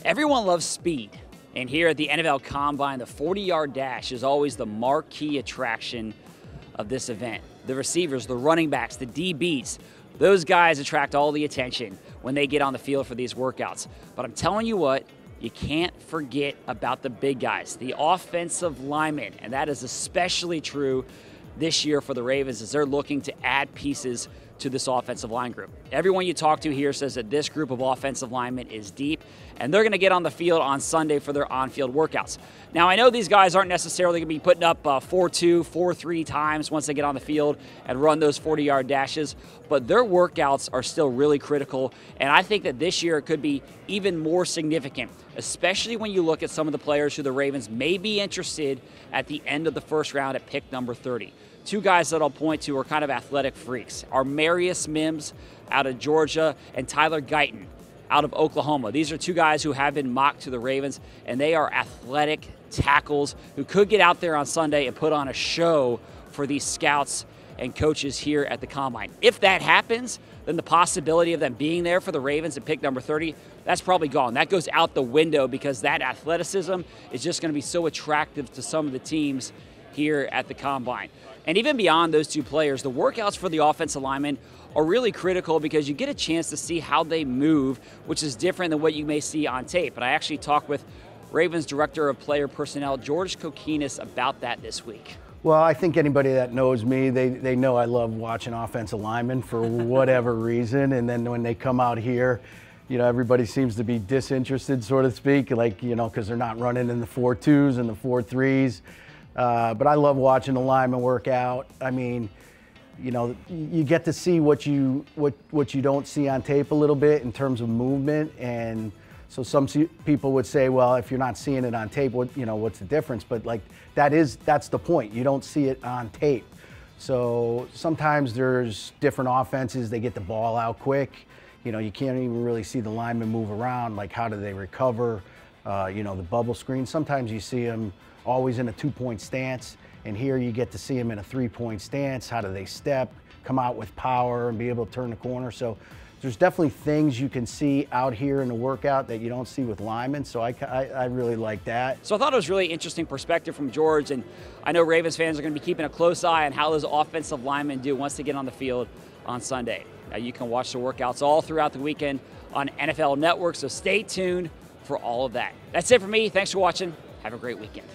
Everyone loves speed, and here at the NFL Combine, the 40-yard dash is always the marquee attraction of this event. The receivers, the running backs, the DBs, those guys attract all the attention when they get on the field for these workouts. But I'm telling you what, you can't forget about the big guys, the offensive linemen, and that is especially true this year for the Ravens as they're looking to add pieces to this offensive line group. Everyone you talk to here says that this group of offensive linemen is deep, and they're going to get on the field on Sunday for their on-field workouts. Now, I know these guys aren't necessarily going to be putting up 4.2, 4.3 times once they get on the field and run those 40-yard dashes, but their workouts are still really critical, and I think that this year it could be even more significant, especially when you look at some of the players who the Ravens may be interested at the end of the first round at pick number 30. Two guys that I'll point to are kind of athletic freaks, are Marius Mims out of Georgia and Tyler Guyton out of Oklahoma. These are two guys who have been mocked to the Ravens, and they are athletic tackles who could get out there on Sunday and put on a show for these scouts and coaches here at the Combine. If that happens, then the possibility of them being there for the Ravens at pick number 30, that's probably gone. That goes out the window because that athleticism is just going to be so attractive to some of the teams here at the Combine. And even beyond those two players, the workouts for the offensive linemen are really critical because you get a chance to see how they move, which is different than what you may see on tape. But I actually talked with Ravens Director of Player Personnel, George Kokinis, about that this week. Well, I think anybody that knows me, they know I love watching offensive linemen for whatever reason. And then when they come out here, you know, everybody seems to be disinterested, so to speak, like, you know, because they're not running in the 4.2s and the 4.3s. But I love watching the linemen work out. I mean, you know, you get to see what you don't see on tape a little bit in terms of movement. And so some people would say, well, if you're not seeing it on tape, what's the difference? But like that's the point. You don't see it on tape. So sometimes there's different offenses. They get the ball out quick. You know, you can't even really see the linemen move around. Like, how do they recover? The bubble screen. Sometimes you see them always in a 2-point stance, and here you get to see them in a 3-point stance. How do they step, come out with power, and be able to turn the corner? So there's definitely things you can see out here in the workout that you don't see with linemen, so I really like that. So I thought it was really interesting perspective from George, and I know Ravens fans are going to be keeping a close eye on how those offensive linemen do once they get on the field on Sunday. Now, you can watch the workouts all throughout the weekend on NFL Network, so stay tuned for all of that. That's it for me. Thanks for watching. Have a great weekend.